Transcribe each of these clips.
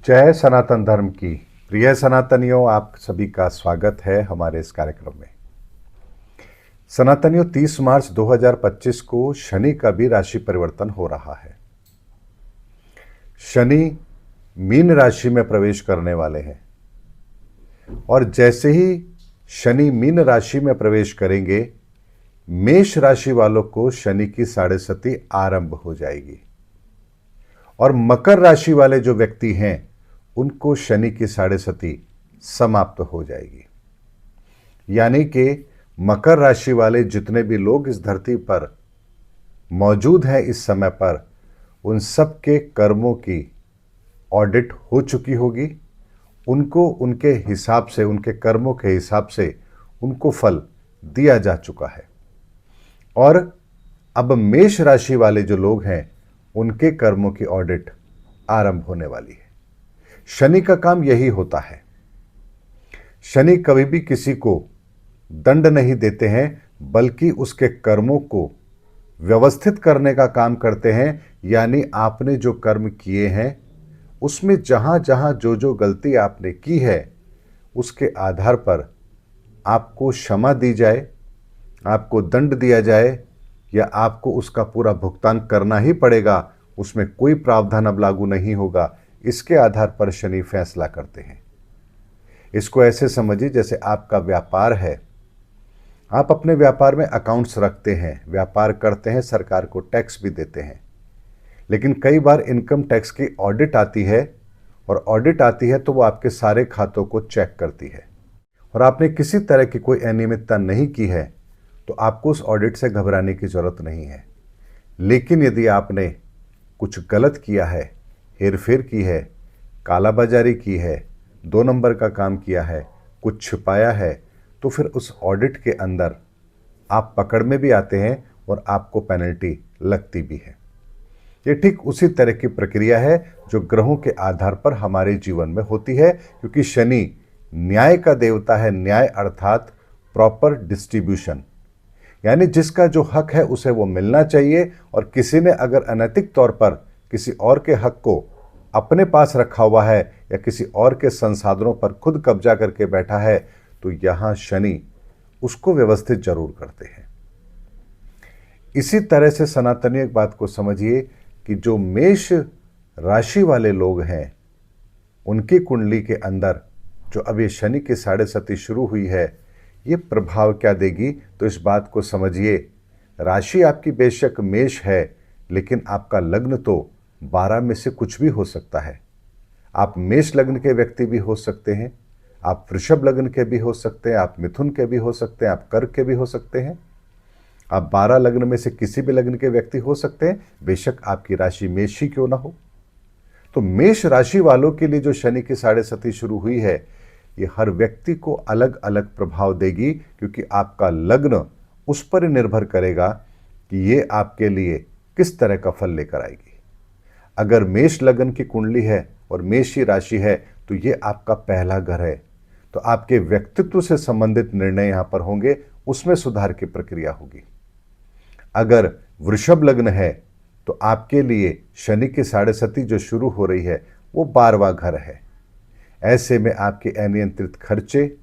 जय सनातन धर्म की प्रिय सनातनियों, आप सभी का स्वागत है हमारे इस कार्यक्रम में। सनातनियों, 30 मार्च 2025 को शनि का भी राशि परिवर्तन हो रहा है। शनि मीन राशि में प्रवेश करने वाले हैं और जैसे ही शनि मीन राशि में प्रवेश करेंगे, मेष राशि वालों को शनि की साढ़े सती आरंभ हो जाएगी और मकर राशि वाले जो व्यक्ति हैं उनको शनि की साढ़े सती समाप्त हो जाएगी। यानी कि मकर राशि वाले जितने भी लोग इस धरती पर मौजूद हैं इस समय पर, उन सब के कर्मों की ऑडिट हो चुकी होगी। उनको उनके हिसाब से, उनके कर्मों के हिसाब से उनको फल दिया जा चुका है। और अब मेष राशि वाले जो लोग हैं उनके कर्मों की ऑडिट आरंभ होने वाली है। शनि का काम यही होता है। शनि कभी भी किसी को दंड नहीं देते हैं, बल्कि उसके कर्मों को व्यवस्थित करने का काम करते हैं। यानी आपने जो कर्म किए हैं उसमें जहां जहां जो जो गलती आपने की है उसके आधार पर आपको क्षमा दी जाए, आपको दंड दिया जाए या आपको उसका पूरा भुगतान करना ही पड़ेगा, उसमें कोई प्रावधान अब लागू नहीं होगा। इसके आधार पर शनि फैसला करते हैं। इसको ऐसे समझिए जैसे आपका व्यापार है। आप अपने व्यापार में अकाउंट्स रखते हैं, व्यापार करते हैं, सरकार को टैक्स भी देते हैं, लेकिन कई बार इनकम टैक्स की ऑडिट आती है और ऑडिट आती है तो वो आपके सारे खातों को चेक करती है और आपने किसी तरह की कोई अनियमितता नहीं की है तो आपको उस ऑडिट से घबराने की ज़रूरत नहीं है। लेकिन यदि आपने कुछ गलत किया है, हेरफेर की है, कालाबाजारी की है, 2 नंबर का काम किया है, कुछ छिपाया है, तो फिर उस ऑडिट के अंदर आप पकड़ में भी आते हैं और आपको पेनल्टी लगती भी है। ये ठीक उसी तरह की प्रक्रिया है जो ग्रहों के आधार पर हमारे जीवन में होती है, क्योंकि शनि न्याय का देवता है। न्याय अर्थात प्रॉपर डिस्ट्रीब्यूशन, यानी जिसका जो हक है उसे वो मिलना चाहिए। और किसी ने अगर अनैतिक तौर पर किसी और के हक को अपने पास रखा हुआ है या किसी और के संसाधनों पर खुद कब्जा करके बैठा है तो यहाँ शनि उसको व्यवस्थित जरूर करते हैं। इसी तरह से सनातनी एक बात को समझिए कि जो मेष राशि वाले लोग हैं उनकी कुंडली के अंदर जो अभी शनि की साढ़े सती शुरू हुई है, ये प्रभाव क्या देगी, तो इस बात को समझिए। राशि आपकी बेशक मेष है, लेकिन आपका लग्न तो 12 में से कुछ भी हो सकता है। आप मेष लग्न के व्यक्ति भी हो सकते हैं, आप वृषभ लग्न के भी हो सकते हैं, आप मिथुन के भी हो सकते हैं, आप कर्क के भी हो सकते हैं, आप 12 लग्न में से किसी भी लग्न के व्यक्ति हो सकते हैं, बेशक आपकी राशि मेष ही क्यों ना हो। तो मेष राशि वालों के लिए जो शनि की साढ़े सती शुरू हुई है, ये हर व्यक्ति को अलग अलग प्रभाव देगी, क्योंकि आपका लग्न उस पर निर्भर करेगा कि ये आपके लिए किस तरह का फल लेकर आएगी। अगर मेष लग्न की कुंडली है और मेष ही राशि है तो ये आपका पहला घर है, तो आपके व्यक्तित्व से संबंधित निर्णय यहाँ पर होंगे, उसमें सुधार की प्रक्रिया होगी। अगर वृषभ लग्न है तो आपके लिए शनि की साढ़े सती जो शुरू हो रही है वो 12वां घर है। ऐसे में आपके अनियंत्रित खर्चे,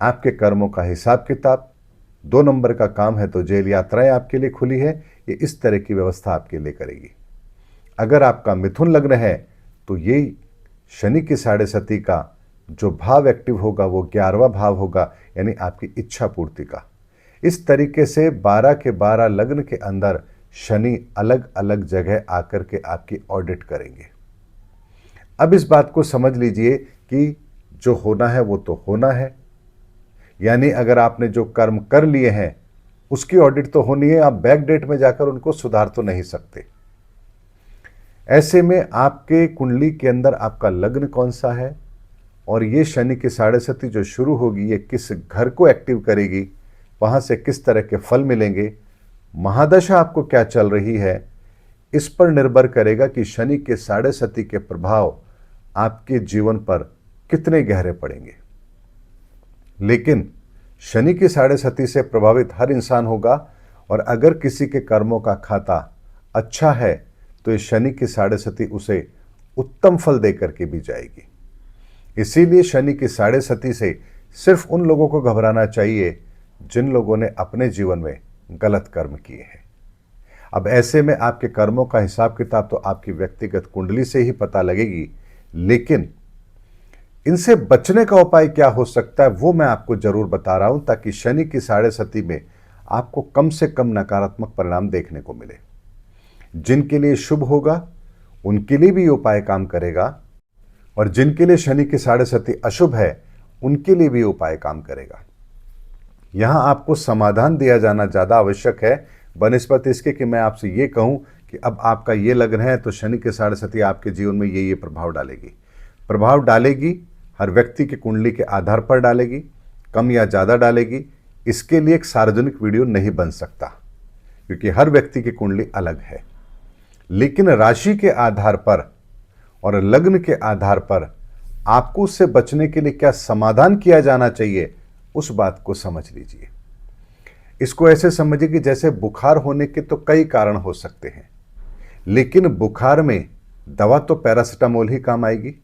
आपके कर्मों का हिसाब किताब, 2 नंबर का काम है तो जेल यात्राएं आपके लिए खुली है, ये इस तरह की व्यवस्था आपके लिए करेगी। अगर आपका मिथुन लग्न है तो ये शनि की साढ़े सती का जो भाव एक्टिव होगा वो 11वां भाव होगा, यानी आपकी इच्छा पूर्ति का। इस तरीके से 12 के 12 लग्न के अंदर शनि अलग अलग जगह आकर के आपकी ऑडिट करेंगे। अब इस बात को समझ लीजिए कि जो होना है वो तो होना है, यानी अगर आपने जो कर्म कर लिए हैं उसकी ऑडिट तो होनी है, आप बैक डेट में जाकर उनको सुधार तो नहीं सकते। ऐसे में आपके कुंडली के अंदर आपका लग्न कौन सा है और ये शनि की साढ़े सती जो शुरू होगी ये किस घर को एक्टिव करेगी, वहाँ से किस तरह के फल मिलेंगे, महादशा आपको क्या चल रही है, इस पर निर्भर करेगा कि शनि के साढ़े सती के प्रभाव आपके जीवन पर कितने गहरे पड़ेंगे। लेकिन शनि की साढ़े सती से प्रभावित हर इंसान होगा और अगर किसी के कर्मों का खाता अच्छा है तो ये शनि की साढ़े सती उसे उत्तम फल देकर के भी जाएगी। इसीलिए शनि की साढ़े सती से सिर्फ उन लोगों को घबराना चाहिए जिन लोगों ने अपने जीवन में गलत कर्म किए हैं। अब ऐसे में आपके कर्मों का हिसाब किताब तो आपकी व्यक्तिगत कुंडली से ही पता लगेगी, लेकिन इनसे बचने का उपाय क्या हो सकता है वो मैं आपको जरूर बता रहा हूं, ताकि शनि की साढ़े सती में आपको कम से कम नकारात्मक परिणाम देखने को मिले। जिनके लिए शुभ होगा उनके लिए भी ये उपाय काम करेगा, और जिनके लिए शनि की साढ़े सती अशुभ है उनके लिए भी उपाय काम करेगा। यहां आपको समाधान दिया जाना ज्यादा आवश्यक है, बनिस्पत इसके कि मैं आपसे ये कहूं कि अब आपका ये लग्न है तो शनि की साढ़े सती आपके जीवन में ये प्रभाव डालेगी। हर व्यक्ति की कुंडली के आधार पर डालेगी, कम या ज्यादा डालेगी। इसके लिए एक सार्वजनिक वीडियो नहीं बन सकता, क्योंकि हर व्यक्ति की कुंडली अलग है। लेकिन राशि के आधार पर और लग्न के आधार पर आपको उससे बचने के लिए क्या समाधान किया जाना चाहिए, उस बात को समझ लीजिए। इसको ऐसे समझिए कि जैसे बुखार होने के तो कई कारण हो सकते हैं, लेकिन बुखार में दवा तो पैरासिटामोल ही काम आएगी।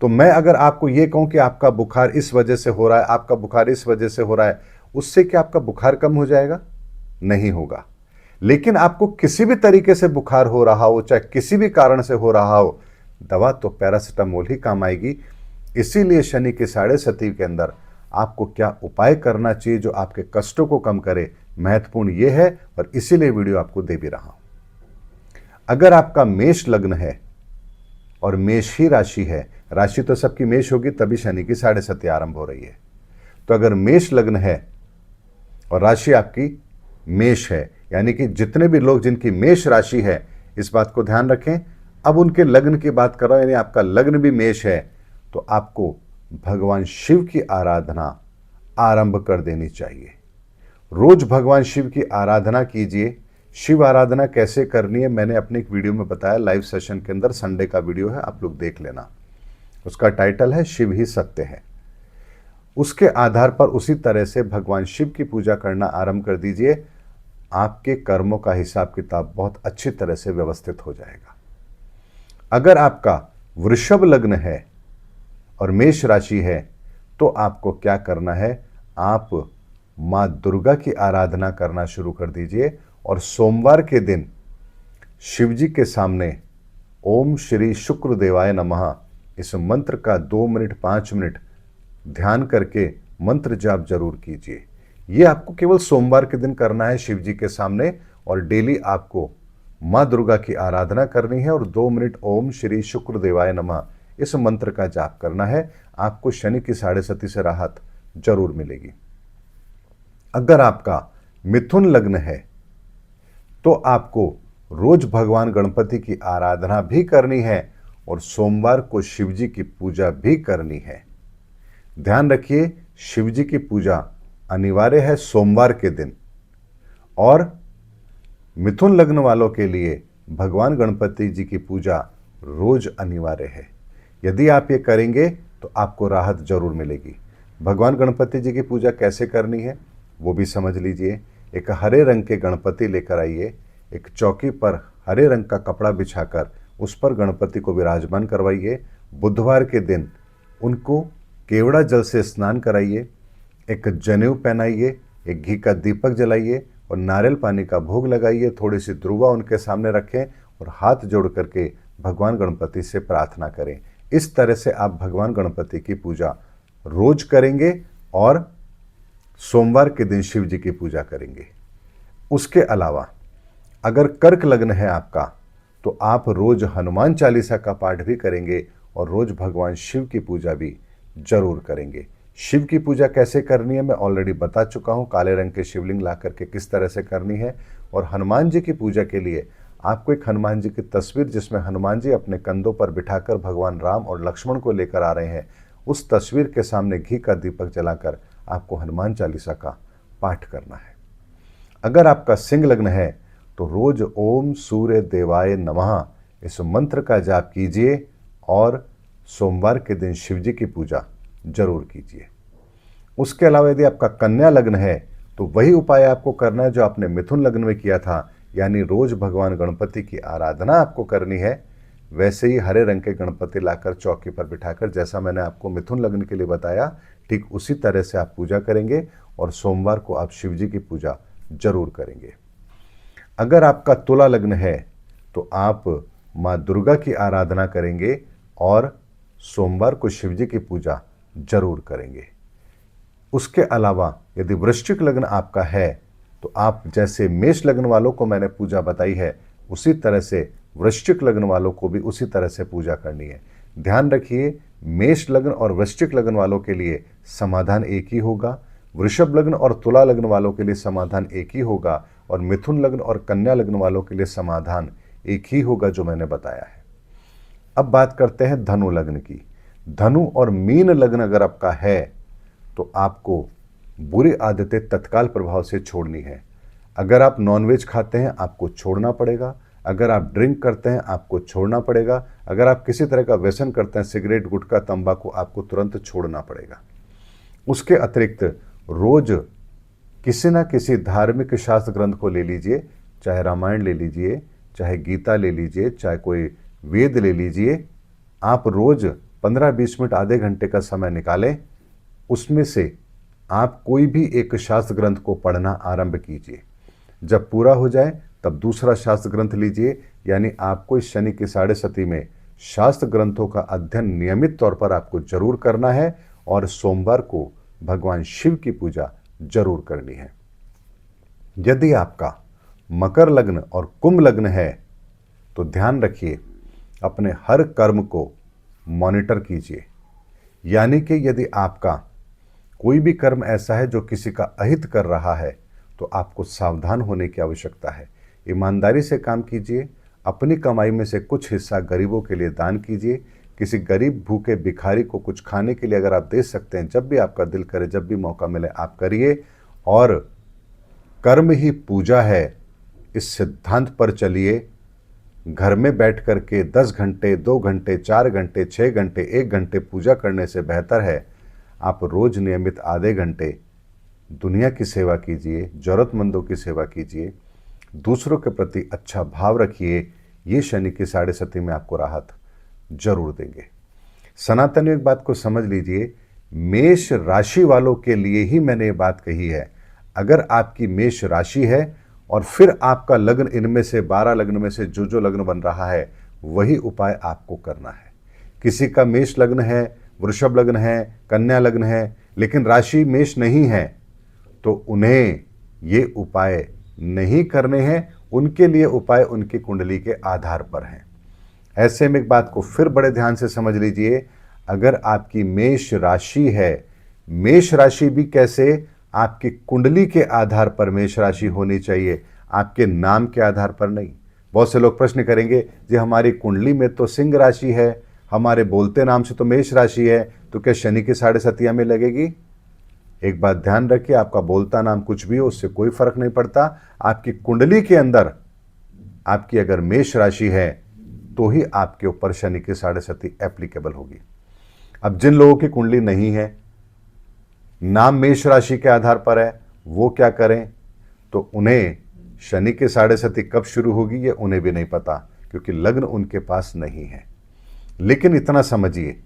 तो मैं अगर आपको यह कहूं कि आपका बुखार इस वजह से हो रहा है, आपका बुखार इस वजह से हो रहा है, उससे क्या आपका बुखार कम हो जाएगा? नहीं होगा। लेकिन आपको किसी भी तरीके से बुखार हो रहा हो, चाहे किसी भी कारण से हो रहा हो, दवा तो पैरासिटामोल ही काम आएगी। इसीलिए शनि की साढ़े सती के अंदर आपको क्या उपाय करना चाहिए जो आपके कष्टों को कम करे, महत्वपूर्ण यह है, और इसीलिए वीडियो आपको दे भी रहा हूं। अगर आपका मेष लग्न है और मेष ही राशि है, राशि तो सबकी मेष होगी तभी शनि की साढ़े सती आरंभ हो रही है। तो अगर मेष लग्न है और राशि आपकी मेष है, यानी कि जितने भी लोग जिनकी मेष राशि है, इस बात को ध्यान रखें। अब उनके लग्न की बात कर रहा हूं, यानी आपका लग्न भी मेष है, तो आपको भगवान शिव की आराधना आरंभ कर देनी चाहिए। रोज भगवान शिव की आराधना कीजिए। शिव आराधना कैसे करनी है मैंने अपने एक वीडियो में बताया, लाइव सेशन के अंदर, संडे का वीडियो है, आप लोग देख लेना। उसका टाइटल है शिव ही सत्य है। उसके आधार पर उसी तरह से भगवान शिव की पूजा करना आरंभ कर दीजिए। आपके कर्मों का हिसाब किताब बहुत अच्छी तरह से व्यवस्थित हो जाएगा। अगर आपका वृषभ लग्न है और मेष राशि है, तो आपको क्या करना है, आप मां दुर्गा की आराधना करना शुरू कर दीजिए, और सोमवार के दिन शिव जी के सामने ओम श्री शुक्र देवाय नमः इस मंत्र का 2 मिनट 5 मिनट ध्यान करके मंत्र जाप जरूर कीजिए। यह आपको केवल सोमवार के दिन करना है शिव जी के सामने, और डेली आपको मां दुर्गा की आराधना करनी है और 2 मिनट ओम श्री शुक्र देवाय नमः इस मंत्र का जाप करना है। आपको शनि की साढ़े सती से राहत जरूर मिलेगी। अगर आपका मिथुन लग्न है तो आपको रोज भगवान गणपति की आराधना भी करनी है और सोमवार को शिव जी की पूजा भी करनी है। ध्यान रखिए, शिव जी की पूजा अनिवार्य है सोमवार के दिन, और मिथुन लग्न वालों के लिए भगवान गणपति जी की पूजा रोज अनिवार्य है। यदि आप ये करेंगे तो आपको राहत जरूर मिलेगी। भगवान गणपति जी की पूजा कैसे करनी है वो भी समझ लीजिए। एक हरे रंग के गणपति लेकर आइए, एक चौकी पर हरे रंग का कपड़ा बिछाकर उस पर गणपति को विराजमान करवाइए। बुधवार के दिन उनको केवड़ा जल से स्नान कराइए, एक जनेऊ पहनाइए, एक घी का दीपक जलाइए और नारियल पानी का भोग लगाइए। थोड़ी सी ध्रुवा उनके सामने रखें और हाथ जोड़ करके भगवान गणपति से प्रार्थना करें। इस तरह से आप भगवान गणपति की पूजा रोज करेंगे और सोमवार के दिन शिव जी की पूजा करेंगे। उसके अलावा अगर कर्क लग्न है आपका, तो आप रोज हनुमान चालीसा का पाठ भी करेंगे और रोज भगवान शिव की पूजा भी जरूर करेंगे। शिव की पूजा कैसे करनी है मैं ऑलरेडी बता चुका हूं, काले रंग के शिवलिंग ला करके किस तरह से करनी है। और हनुमान जी की पूजा के लिए आपको एक हनुमान जी की तस्वीर, जिसमें हनुमान जी अपने कंधों पर बिठाकर भगवान राम और लक्ष्मण को लेकर आ रहे हैं, उस तस्वीर के सामने घी का दीपक जलाकर आपको हनुमान चालीसा का पाठ करना है। अगर आपका सिंह लग्न है तो रोज ओम सूर्य देवाय नमः इस मंत्र का जाप कीजिए और सोमवार के दिन शिव जी की पूजा जरूर कीजिए। उसके अलावा यदि आपका कन्या लग्न है तो वही उपाय आपको करना है जो आपने मिथुन लग्न में किया था, यानी रोज भगवान गणपति की आराधना आपको करनी है। वैसे ही हरे रंग के गणपति लाकर चौकी पर बिठाकर, जैसा मैंने आपको मिथुन लग्न के लिए बताया, ठीक उसी तरह से आप पूजा करेंगे और सोमवार को आप शिव जी की पूजा जरूर करेंगे। अगर आपका तुला लग्न है तो आप माँ दुर्गा की आराधना करेंगे और सोमवार को शिव जी की पूजा जरूर करेंगे। उसके अलावा यदि वृश्चिक लग्न आपका है तो आप जैसे मेष लग्न वालों को मैंने पूजा बताई है, उसी तरह से वृश्चिक लग्न वालों को भी उसी तरह से पूजा करनी है। ध्यान रखिए, मेष लग्न और वृश्चिक लग्न वालों के लिए समाधान एक ही होगा, वृषभ लग्न और तुला लग्न वालों के लिए समाधान एक ही होगा, और मिथुन लग्न और कन्या लग्न वालों के लिए समाधान एक ही होगा जो मैंने बताया है। अब बात करते हैं धनु लग्न की। धनु और मीन लग्न अगर आपका है तो आपको बुरी आदतें तत्काल प्रभाव से छोड़नी है। अगर आप नॉनवेज खाते हैं आपको छोड़ना पड़ेगा, अगर आप ड्रिंक करते हैं आपको छोड़ना पड़ेगा, अगर आप किसी तरह का व्यसन करते हैं, सिगरेट, गुटखा, तंबाकू, आपको तुरंत छोड़ना पड़ेगा। उसके अतिरिक्त रोज किसी न किसी धार्मिक शास्त्र ग्रंथ को ले लीजिए, चाहे रामायण ले लीजिए, चाहे गीता ले लीजिए, चाहे कोई वेद ले लीजिए, आप रोज 15-20 मिनट, आधे घंटे का समय निकालें, उसमें से आप कोई भी एक शास्त्र ग्रंथ को पढ़ना आरंभ कीजिए। जब पूरा हो जाए तब दूसरा शास्त्र ग्रंथ लीजिए, यानी आपको इस शनि की 7.5 में शास्त्र ग्रंथों का अध्ययन नियमित तौर पर आपको जरूर करना है और सोमवार को भगवान शिव की पूजा जरूर करनी है। यदि आपका मकर लग्न और कुंभ लग्न है तो ध्यान रखिए, अपने हर कर्म को मॉनिटर कीजिए, यानी कि यदि आपका कोई भी कर्म ऐसा है जो किसी का अहित कर रहा है तो आपको सावधान होने की आवश्यकता है। ईमानदारी से काम कीजिए, अपनी कमाई में से कुछ हिस्सा गरीबों के लिए दान कीजिए। किसी गरीब भूखे भिखारी को कुछ खाने के लिए अगर आप दे सकते हैं, जब भी आपका दिल करे, जब भी मौका मिले आप करिए। और कर्म ही पूजा है, इस सिद्धांत पर चलिए। घर में बैठ कर के 10 घंटे, 2 घंटे, 4 घंटे, 6 घंटे, 1 घंटे पूजा करने से बेहतर है आप रोज नियमित आधे घंटे दुनिया की सेवा कीजिए, जरूरतमंदों की सेवा कीजिए, दूसरों के प्रति अच्छा भाव रखिए। ये शनि की 7.5 में आपको राहत जरूर देंगे। सनातनियों एक बात को समझ लीजिए, मेष राशि वालों के लिए ही मैंने ये बात कही है। अगर आपकी मेष राशि है और फिर आपका लग्न इनमें से 12 लग्न में से जो लग्न बन रहा है वही उपाय आपको करना है। किसी का मेष लग्न है, वृषभ लग्न है, कन्या लग्न है, लेकिन राशि मेष नहीं है, तो उन्हें ये उपाय नहीं करने हैं। उनके लिए उपाय उनकी कुंडली के आधार पर हैं। ऐसे में एक बात को फिर बड़े ध्यान से समझ लीजिए, अगर आपकी मेष राशि है, मेष राशि भी कैसे, आपकी कुंडली के आधार पर मेष राशि होनी चाहिए, आपके नाम के आधार पर नहीं। बहुत से लोग प्रश्न करेंगे, जी हमारी कुंडली में तो सिंह राशि है, हमारे बोलते नाम से तो मेष राशि है, तो क्या शनि की 7.5 में लगेगी? एक बात ध्यान रखिए, आपका बोलता नाम कुछ भी हो उससे कोई फर्क नहीं पड़ता। आपकी कुंडली के अंदर आपकी अगर मेष राशि है तो ही आपके ऊपर शनि की 7.5 एप्लीकेबल होगी। अब जिन लोगों की कुंडली नहीं है, नाम मेष राशि के आधार पर है, वो क्या करें? तो उन्हें शनि की 7.5 कब शुरू होगी ये उन्हें भी नहीं पता, क्योंकि लग्न उनके पास नहीं है। लेकिन इतना समझिए,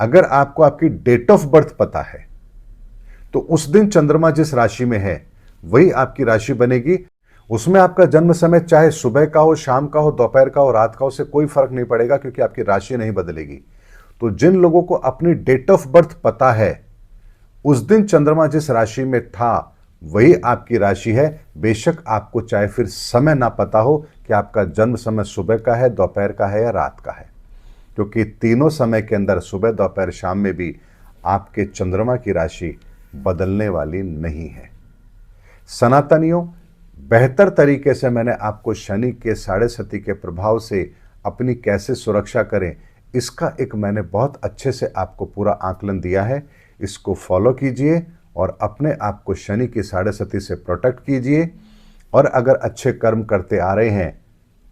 अगर आपको आपकी डेट ऑफ बर्थ पता है तो उस दिन चंद्रमा जिस राशि में है वही आपकी राशि बनेगी। उसमें आपका जन्म समय चाहे सुबह का हो, शाम का हो, दोपहर का हो, रात का हो, उससे कोई फर्क नहीं पड़ेगा, क्योंकि आपकी राशि नहीं बदलेगी। तो जिन लोगों को अपनी डेट ऑफ बर्थ पता है, उस दिन चंद्रमा जिस राशि में था वही आपकी राशि है। बेशक आपको चाहे फिर समय ना पता हो कि आपका जन्म समय सुबह का है, दोपहर का है या रात का है, क्योंकि तीनों समय के अंदर सुबह, दोपहर, शाम में भी आपके चंद्रमा की राशि बदलने वाली नहीं है। सनातनियों, बेहतर तरीके से मैंने आपको शनि के 7.5 के प्रभाव से अपनी कैसे सुरक्षा करें, इसका एक मैंने बहुत अच्छे से आपको पूरा आकलन दिया है। इसको फॉलो कीजिए और अपने आप को शनि की 7.5 से प्रोटेक्ट कीजिए। और अगर अच्छे कर्म करते आ रहे हैं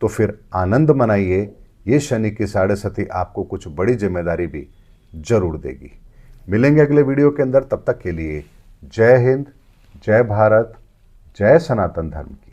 तो फिर आनंद मनाइए। ये शनि की 7.5 आपको कुछ बड़ी जिम्मेदारी भी जरूर देगी। मिलेंगे अगले वीडियो के अंदर, तब तक के लिए जय हिंद, जय भारत, जय सनातन धर्म की।